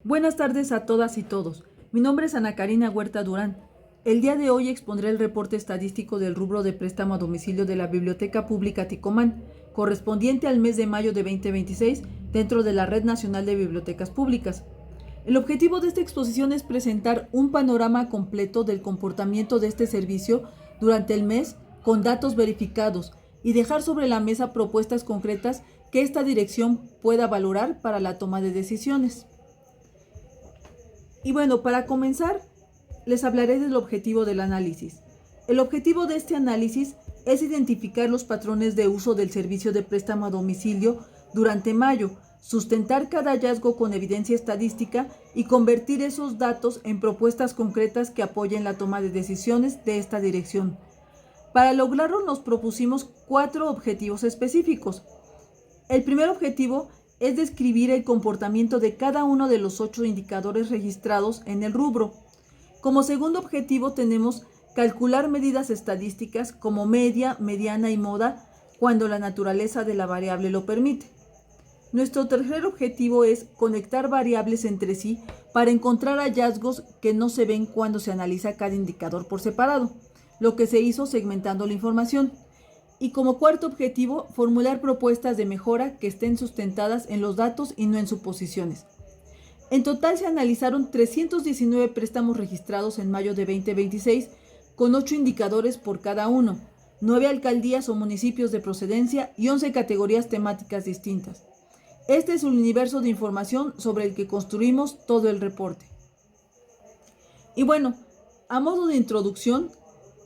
Buenas tardes a todas y todos. Mi nombre es Ana Karina Huerta Durán. El día de hoy expondré el reporte estadístico del rubro de préstamo a domicilio de la Biblioteca Pública Ticomán, correspondiente al mes de mayo de 2026 dentro de la Red Nacional de Bibliotecas Públicas. El objetivo de esta exposición es presentar un panorama completo del comportamiento de este servicio durante el mes con datos verificados y dejar sobre la mesa propuestas concretas que esta dirección pueda valorar para la toma de decisiones. Y bueno, para comenzar, les hablaré del objetivo del análisis. El objetivo de este análisis es identificar los patrones de uso del servicio de préstamo a domicilio durante mayo, sustentar cada hallazgo con evidencia estadística y convertir esos datos en propuestas concretas que apoyen la toma de decisiones de esta dirección. Para lograrlo nos propusimos 4 objetivos específicos. El primer objetivo es describir el comportamiento de cada uno de los 8 indicadores registrados en el rubro. Como segundo objetivo tenemos calcular medidas estadísticas como media, mediana y moda cuando la naturaleza de la variable lo permite. Nuestro tercer objetivo es conectar variables entre sí para encontrar hallazgos que no se ven cuando se analiza cada indicador por separado, lo que se hizo segmentando la información. Y como cuarto objetivo, formular propuestas de mejora que estén sustentadas en los datos y no en suposiciones. En total se analizaron 319 préstamos registrados en mayo de 2026, con 8 indicadores por cada uno, 9 alcaldías o municipios de procedencia y 11 categorías temáticas distintas. Este es el universo de información sobre el que construimos todo el reporte. Y bueno, a modo de introducción,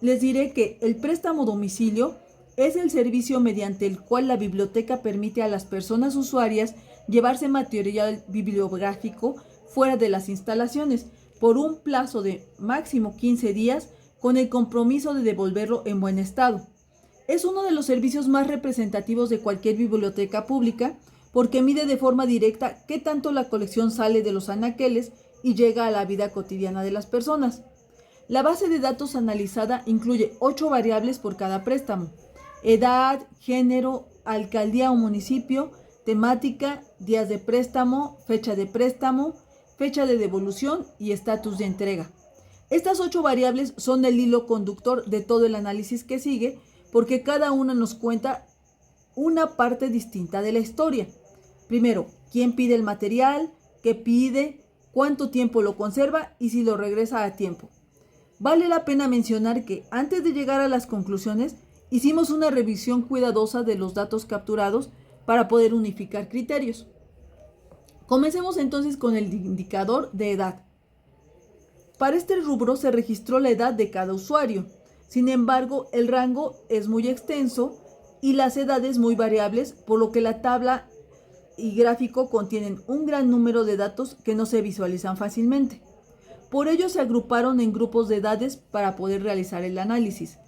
les diré que el préstamo domicilio es el servicio mediante el cual la biblioteca permite a las personas usuarias llevarse material bibliográfico fuera de las instalaciones por un plazo de máximo 15 días con el compromiso de devolverlo en buen estado. Es uno de los servicios más representativos de cualquier biblioteca pública porque mide de forma directa qué tanto la colección sale de los anaqueles y llega a la vida cotidiana de las personas. La base de datos analizada incluye 8 variables por cada préstamo: edad, género, alcaldía o municipio, temática, días de préstamo, fecha de devolución y estatus de entrega. Estas 8 variables son el hilo conductor de todo el análisis que sigue, porque cada una nos cuenta una parte distinta de la historia. Primero, quién pide el material, qué pide, cuánto tiempo lo conserva y si lo regresa a tiempo. Vale la pena mencionar que antes de llegar a las conclusiones, hicimos una revisión cuidadosa de los datos capturados para poder unificar criterios. Comencemos entonces con el indicador de edad. Para este rubro se registró la edad de cada usuario. Sin embargo, el rango es muy extenso y las edades muy variables, por lo que la tabla y gráfico contienen un gran número de datos que no se visualizan fácilmente. Por ello se agruparon en grupos de edades para poder realizar el análisis.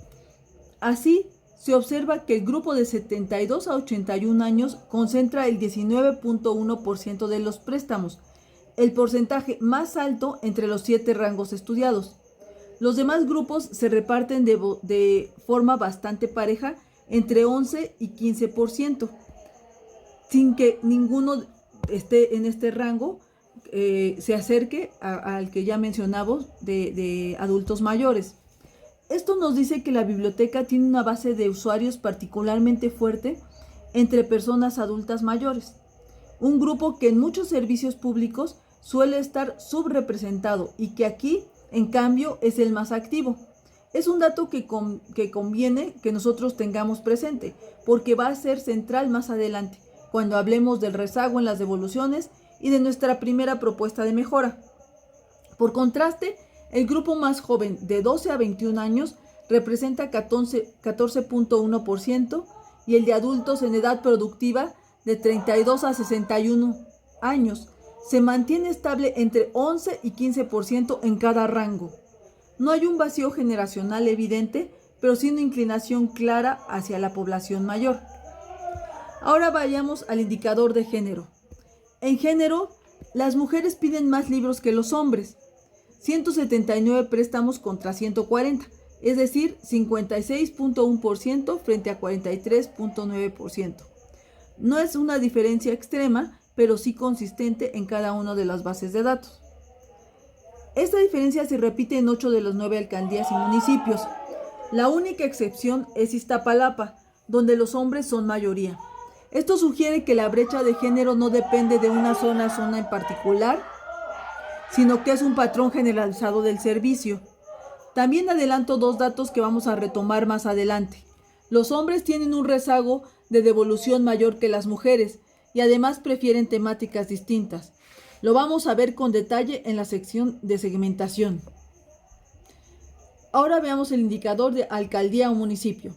Así, se observa que el grupo de 72 a 81 años concentra el 19.1% de los préstamos, el porcentaje más alto entre los 7 rangos estudiados. Los demás grupos se reparten de forma bastante pareja entre 11 y 15%, sin que ninguno esté en este rango, se acerque al que ya mencionamos de adultos mayores. Esto nos dice que la biblioteca tiene una base de usuarios particularmente fuerte entre personas adultas mayores, un grupo que en muchos servicios públicos suele estar subrepresentado y que aquí, en cambio, es el más activo. Es un dato que conviene que nosotros tengamos presente, porque va a ser central más adelante, cuando hablemos del rezago en las devoluciones y de nuestra primera propuesta de mejora. Por contraste, el grupo más joven, de 12 a 21 años, representa 14.1% y el de adultos en edad productiva, de 32 a 61 años, se mantiene estable entre 11 y 15% en cada rango. No hay un vacío generacional evidente, pero sí una inclinación clara hacia la población mayor. Ahora vayamos al indicador de género. En género, las mujeres piden más libros que los hombres. 179 préstamos contra 140, es decir, 56.1% frente a 43.9%. No es una diferencia extrema, pero sí consistente en cada una de las bases de datos. Esta diferencia se repite en 8 de las 9 alcaldías y municipios. La única excepción es Iztapalapa, donde los hombres son mayoría. Esto sugiere que la brecha de género no depende de una zona en particular, sino que es un patrón generalizado del servicio. También adelanto 2 datos que vamos a retomar más adelante. Los hombres tienen un rezago de devolución mayor que las mujeres y además prefieren temáticas distintas. Lo vamos a ver con detalle en la sección de segmentación. Ahora veamos el indicador de alcaldía o municipio.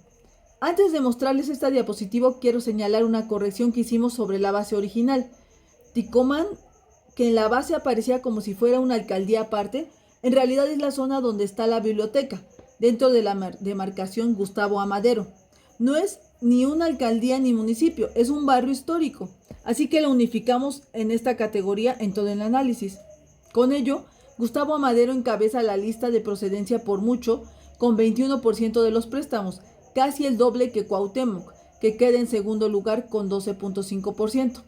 Antes de mostrarles esta diapositiva, quiero señalar una corrección que hicimos sobre la base original. Ticomán, que en la base aparecía como si fuera una alcaldía aparte, en realidad es la zona donde está la biblioteca, dentro de la demarcación Gustavo Amadero. No es ni una alcaldía ni municipio, es un barrio histórico, así que lo unificamos en esta categoría en todo el análisis. Con ello, Gustavo Amadero encabeza la lista de procedencia por mucho, con 21% de los préstamos, casi el doble que Cuauhtémoc, que queda en segundo lugar con 12.5%.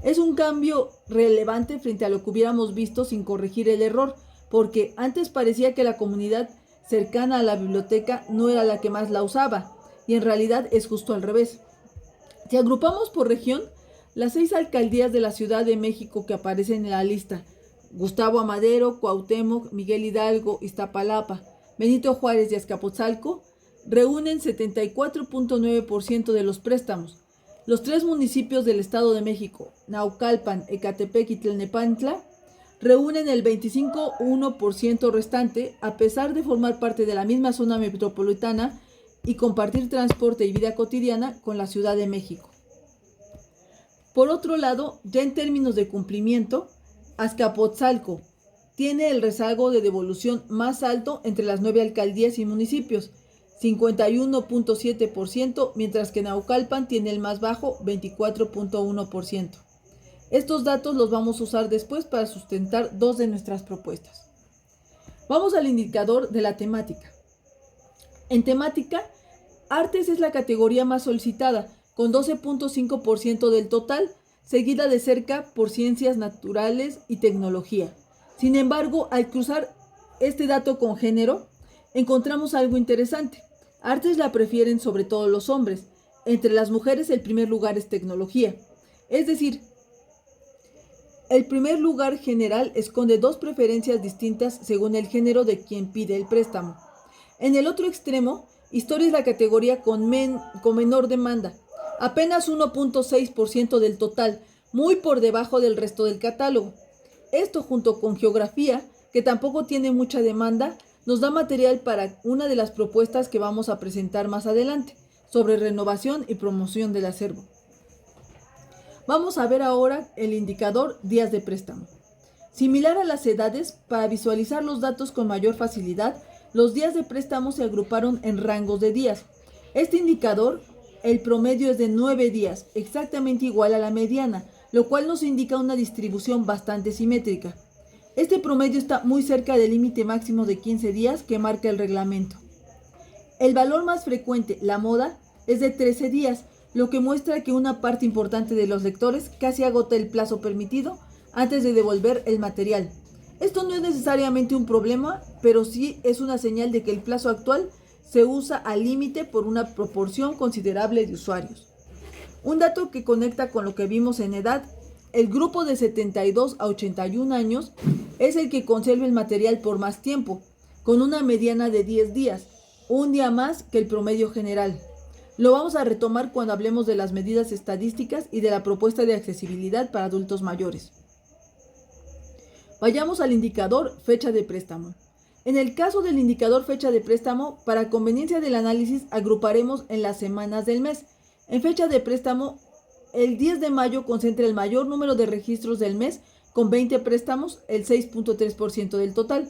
Es un cambio relevante frente a lo que hubiéramos visto sin corregir el error, porque antes parecía que la comunidad cercana a la biblioteca no era la que más la usaba, y en realidad es justo al revés. Si agrupamos por región, las 6 alcaldías de la Ciudad de México que aparecen en la lista, Gustavo Amadero, Cuauhtémoc, Miguel Hidalgo, Iztapalapa, Benito Juárez y Azcapotzalco, reúnen 74.9% de los préstamos. Los 3 municipios del Estado de México, Naucalpan, Ecatepec y Tlalnepantla, reúnen el 25.1% restante, a pesar de formar parte de la misma zona metropolitana y compartir transporte y vida cotidiana con la Ciudad de México. Por otro lado, ya en términos de cumplimiento, Azcapotzalco tiene el rezago de devolución más alto entre las 9 alcaldías y municipios, 51.7%, mientras que Naucalpan tiene el más bajo, 24.1%. Estos datos los vamos a usar después para sustentar 2 de nuestras propuestas. Vamos al indicador de la temática. En temática, artes es la categoría más solicitada, con 12.5% del total, seguida de cerca por ciencias naturales y tecnología. Sin embargo, al cruzar este dato con género, encontramos algo interesante. Artes la prefieren sobre todo los hombres. Entre las mujeres el primer lugar es tecnología. Es decir, el primer lugar general esconde 2 preferencias distintas según el género de quien pide el préstamo. En el otro extremo, historia es la categoría con menor demanda, apenas 1.6% del total, muy por debajo del resto del catálogo. Esto, junto con geografía, que tampoco tiene mucha demanda, nos da material para una de las propuestas que vamos a presentar más adelante, sobre renovación y promoción del acervo. Vamos a ver ahora el indicador días de préstamo. Similar a las edades, para visualizar los datos con mayor facilidad, los días de préstamo se agruparon en rangos de días. Este indicador, el promedio es de 9 días, exactamente igual a la mediana, lo cual nos indica una distribución bastante simétrica. Este promedio está muy cerca del límite máximo de 15 días que marca el reglamento. El valor más frecuente, la moda, es de 13 días, lo que muestra que una parte importante de los lectores casi agota el plazo permitido antes de devolver el material. Esto no es necesariamente un problema, pero sí es una señal de que el plazo actual se usa al límite por una proporción considerable de usuarios. Un dato que conecta con lo que vimos en edad: el grupo de 72 a 81 años es el que conserva el material por más tiempo, con una mediana de 10 días, un día más que el promedio general. Lo vamos a retomar cuando hablemos de las medidas estadísticas y de la propuesta de accesibilidad para adultos mayores. Vayamos al indicador fecha de préstamo. En el caso del indicador fecha de préstamo, para conveniencia del análisis, agruparemos en las semanas del mes. En fecha de préstamo, el 10 de mayo concentra el mayor número de registros del mes, con 20 préstamos, el 6.3% del total.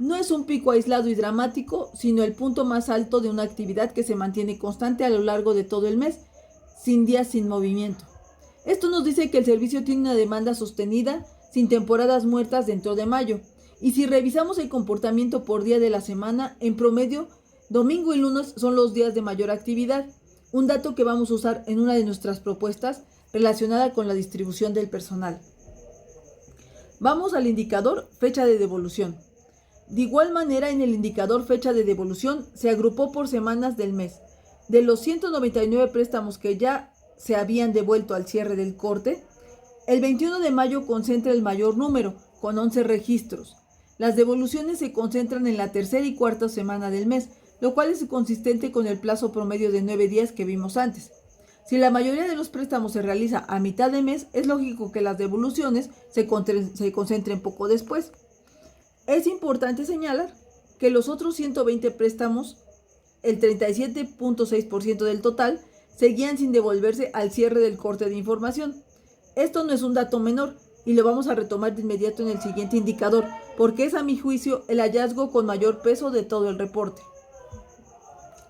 No es un pico aislado y dramático, sino el punto más alto de una actividad que se mantiene constante a lo largo de todo el mes, sin días sin movimiento. Esto nos dice que el servicio tiene una demanda sostenida, sin temporadas muertas dentro de mayo. Y si revisamos el comportamiento por día de la semana, en promedio, domingo y lunes son los días de mayor actividad. Un dato que vamos a usar en una de nuestras propuestas relacionada con la distribución del personal. Vamos al indicador fecha de devolución. De igual manera, en el indicador fecha de devolución se agrupó por semanas del mes. De los 199 préstamos que ya se habían devuelto al cierre del corte, el 21 de mayo concentra el mayor número, con 11 registros. Las devoluciones se concentran en la tercera y cuarta semana del mes, lo cual es consistente con el plazo promedio de 9 días que vimos antes. Si la mayoría de los préstamos se realiza a mitad de mes, es lógico que las devoluciones se concentren poco después. Es importante señalar que los otros 120 préstamos, el 37.6% del total, seguían sin devolverse al cierre del corte de información. Esto no es un dato menor y lo vamos a retomar de inmediato en el siguiente indicador, porque es a mi juicio el hallazgo con mayor peso de todo el reporte.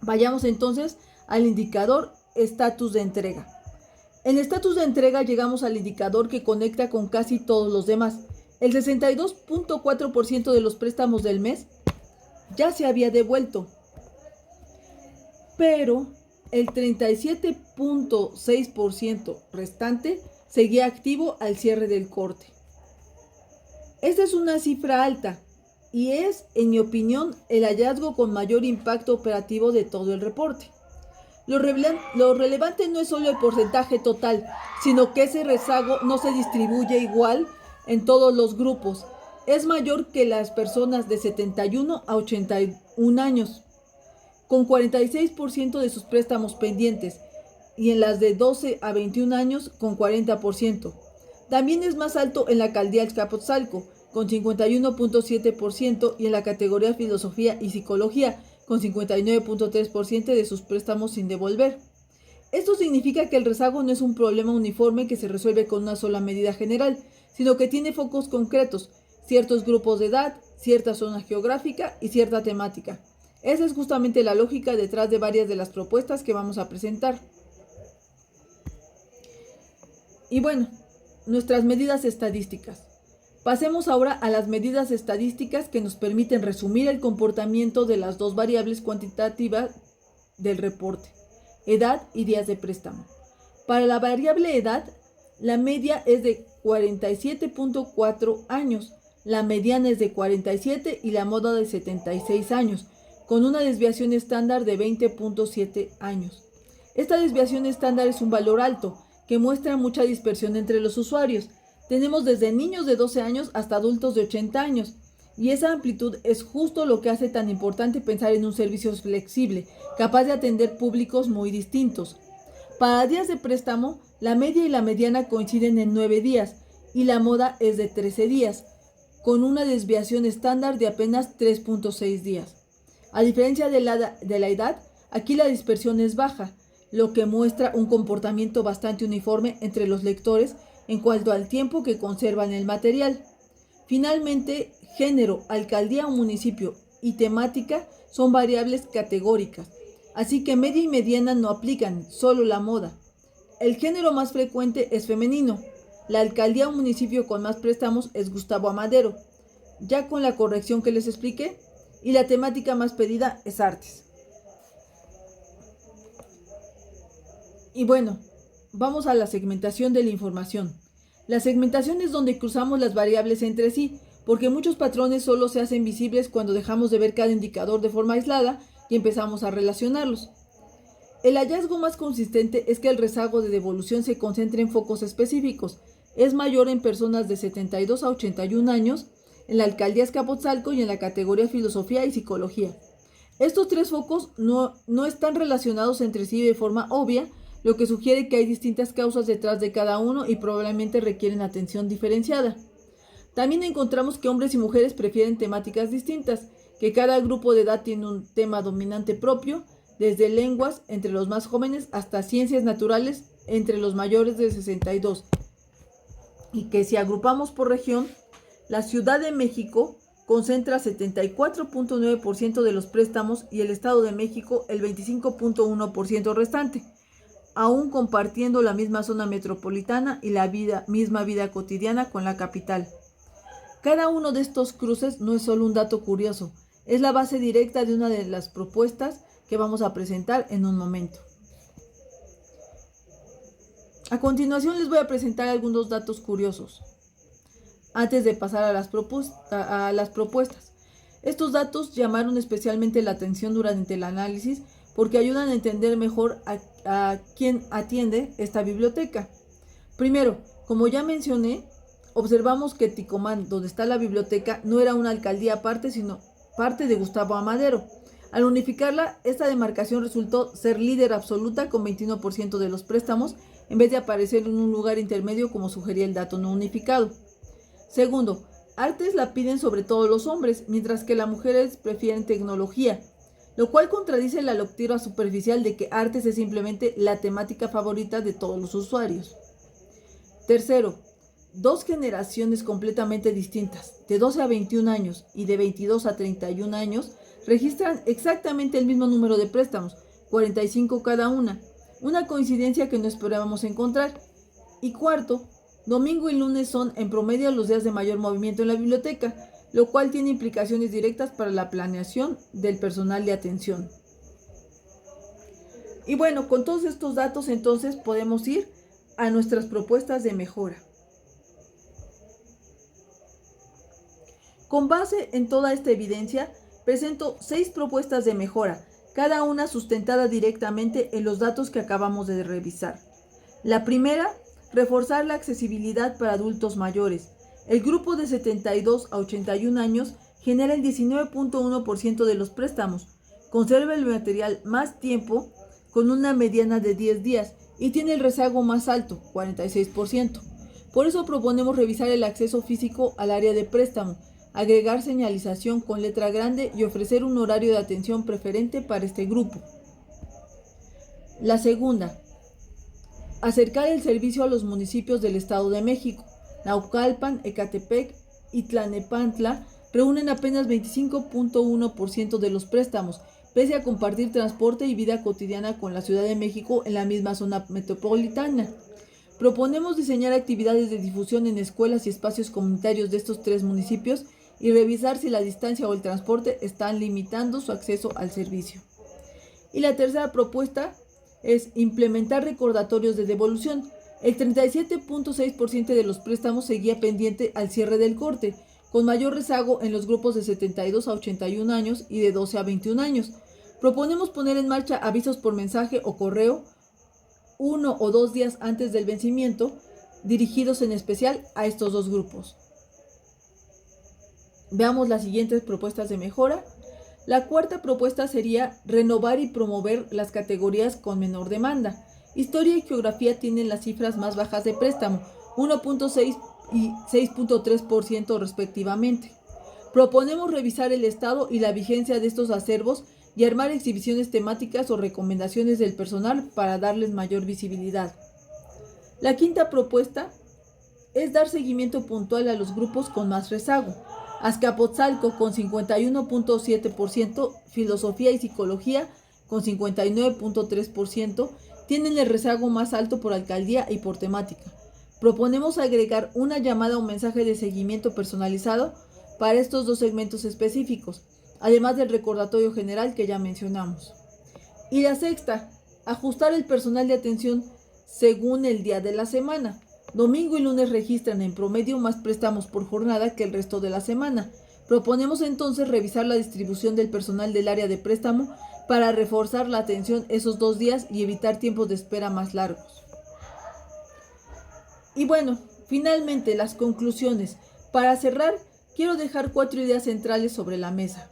Vayamos entonces al indicador estatus de entrega. En estatus de entrega llegamos al indicador que conecta con casi todos los demás. El 62.4% de los préstamos del mes ya se había devuelto, pero el 37.6% restante seguía activo al cierre del corte. Esta es una cifra alta y es, en mi opinión, el hallazgo con mayor impacto operativo de todo el reporte. Lo relevante no es solo el porcentaje total, sino que ese rezago no se distribuye igual en todos los grupos. Es mayor que las personas de 71 a 81 años, con 46% de sus préstamos pendientes, y en las de 12 a 21 años con 40%. También es más alto en la alcaldía Azcapotzalco, con 51.7%, y en la categoría Filosofía y Psicología, con 59.3% de sus préstamos sin devolver. Esto significa que el rezago no es un problema uniforme que se resuelve con una sola medida general, sino que tiene focos concretos, ciertos grupos de edad, cierta zona geográfica y cierta temática. Esa es justamente la lógica detrás de varias de las propuestas que vamos a presentar. Y bueno, nuestras medidas estadísticas. Pasemos ahora a las medidas estadísticas que nos permiten resumir el comportamiento de las dos variables cuantitativas del reporte: edad y días de préstamo. Para la variable edad, la media es de 47.4 años, la mediana es de 47 y la moda de 76 años, con una desviación estándar de 20.7 años. Esta desviación estándar es un valor alto, que muestra mucha dispersión entre los usuarios. Tenemos desde niños de 12 años hasta adultos de 80 años, y esa amplitud es justo lo que hace tan importante pensar en un servicio flexible, capaz de atender públicos muy distintos. Para días de préstamo, la media y la mediana coinciden en 9 días, y la moda es de 13 días, con una desviación estándar de apenas 3.6 días. A diferencia de la edad, aquí la dispersión es baja, lo que muestra un comportamiento bastante uniforme entre los lectores en cuanto al tiempo que conservan el material. Finalmente, género, alcaldía o municipio y temática son variables categóricas, así que media y mediana no aplican, solo la moda. El género más frecuente es femenino. La alcaldía o municipio con más préstamos es Gustavo Amadero, ya con la corrección que les expliqué, y la temática más pedida es artes. Y bueno, vamos a la segmentación de la información. La segmentación es donde cruzamos las variables entre sí, porque muchos patrones solo se hacen visibles cuando dejamos de ver cada indicador de forma aislada y empezamos a relacionarlos. El hallazgo más consistente es que el rezago de devolución se concentra en focos específicos. Es mayor en personas de 72 a 81 años, en la alcaldía Azcapotzalco y en la categoría Filosofía y Psicología. Estos tres focos no están relacionados entre sí de forma obvia, lo que sugiere que hay distintas causas detrás de cada uno y probablemente requieren atención diferenciada. También encontramos que hombres y mujeres prefieren temáticas distintas, que cada grupo de edad tiene un tema dominante propio, desde lenguas entre los más jóvenes hasta ciencias naturales entre los mayores de 62, y que si agrupamos por región, la Ciudad de México concentra 74.9% de los préstamos y el Estado de México el 25.1% restante, aún compartiendo la misma zona metropolitana y la misma vida cotidiana con la capital. Cada uno de estos cruces no es solo un dato curioso, es la base directa de una de las propuestas que vamos a presentar en un momento. A continuación les voy a presentar algunos datos curiosos, antes de pasar a las propuestas. Estos datos llamaron especialmente la atención durante el análisis porque ayudan a entender mejor a quién atiende esta biblioteca. Primero, como ya mencioné, observamos que Ticomán, donde está la biblioteca, no era una alcaldía aparte, sino parte de Gustavo Amadero. Al unificarla, esta demarcación resultó ser líder absoluta con 21% de los préstamos, en vez de aparecer en un lugar intermedio como sugería el dato no unificado. Segundo, artes la piden sobre todo los hombres, mientras que las mujeres prefieren tecnología, lo cual contradice la lectura superficial de que artes es simplemente la temática favorita de todos los usuarios. Tercero, dos generaciones completamente distintas, de 12 a 21 años y de 22 a 31 años, registran exactamente el mismo número de préstamos, 45 cada una coincidencia que no esperábamos encontrar. Y cuarto, domingo y lunes son en promedio los días de mayor movimiento en la biblioteca, lo cual tiene implicaciones directas para la planeación del personal de atención. Y bueno, con todos estos datos entonces podemos ir a nuestras propuestas de mejora. Con base en toda esta evidencia, presento 6 propuestas de mejora, cada una sustentada directamente en los datos que acabamos de revisar. La primera, reforzar la accesibilidad para adultos mayores. El grupo de 72 a 81 años genera el 19.1% de los préstamos, conserva el material más tiempo con una mediana de 10 días y tiene el rezago más alto, 46%. Por eso proponemos revisar el acceso físico al área de préstamo, agregar señalización con letra grande y ofrecer un horario de atención preferente para este grupo. La segunda, acercar el servicio a los municipios del Estado de México. Naucalpan, Ecatepec y Tlalnepantla reúnen apenas 25.1% de los préstamos, pese a compartir transporte y vida cotidiana con la Ciudad de México en la misma zona metropolitana. Proponemos diseñar actividades de difusión en escuelas y espacios comunitarios de estos 3 municipios y revisar si la distancia o el transporte están limitando su acceso al servicio. Y la tercera propuesta es implementar recordatorios de devolución. El 37.6% de los préstamos seguía pendiente al cierre del corte, con mayor rezago en los grupos de 72 a 81 años y de 12 a 21 años. Proponemos poner en marcha avisos por mensaje o correo 1 o 2 días antes del vencimiento, dirigidos en especial a estos 2 grupos. Veamos las siguientes propuestas de mejora. La cuarta propuesta sería renovar y promover las categorías con menor demanda. Historia y geografía tienen las cifras más bajas de préstamo, 1.6 y 6.3% respectivamente. Proponemos revisar el estado y la vigencia de estos acervos y armar exhibiciones temáticas o recomendaciones del personal para darles mayor visibilidad. La quinta propuesta es dar seguimiento puntual a los grupos con más rezago. Azcapotzalco con 51.7%, Filosofía y Psicología con 59.3%, tienen el rezago más alto por alcaldía y por temática. Proponemos agregar una llamada o mensaje de seguimiento personalizado para estos 2 segmentos específicos, además del recordatorio general que ya mencionamos. Y la sexta, ajustar el personal de atención según el día de la semana. Domingo y lunes registran en promedio más préstamos por jornada que el resto de la semana. Proponemos entonces revisar la distribución del personal del área de préstamo para reforzar la atención esos 2 días y evitar tiempos de espera más largos. Y bueno, finalmente las conclusiones. Para cerrar, quiero dejar 4 ideas centrales sobre la mesa.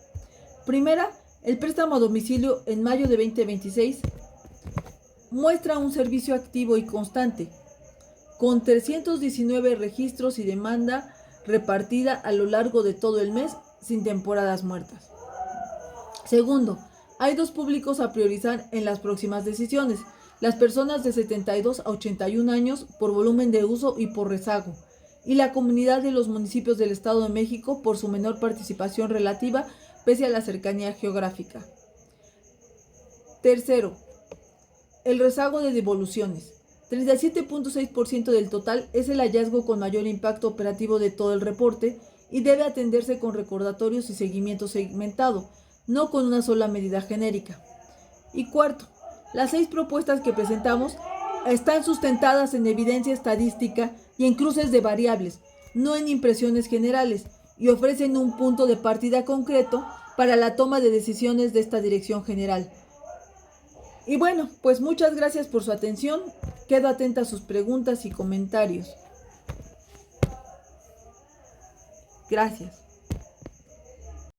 Primera, el préstamo a domicilio en mayo de 2026 muestra un servicio activo y constante, con 319 registros y demanda repartida a lo largo de todo el mes sin temporadas muertas. Segundo, hay 2 públicos a priorizar en las próximas decisiones: las personas de 72 a 81 años por volumen de uso y por rezago, y la comunidad de los municipios del Estado de México por su menor participación relativa pese a la cercanía geográfica. Tercero, el rezago de devoluciones. 37.6% del total es el hallazgo con mayor impacto operativo de todo el reporte y debe atenderse con recordatorios y seguimiento segmentado, no con una sola medida genérica. Y cuarto, las 6 propuestas que presentamos Están sustentadas en evidencia estadística y en cruces de variables, no en impresiones generales, y ofrecen un punto de partida concreto para la toma de decisiones de esta dirección general. Y bueno, pues muchas gracias por su atención. Quedo atenta a sus preguntas y comentarios. Gracias.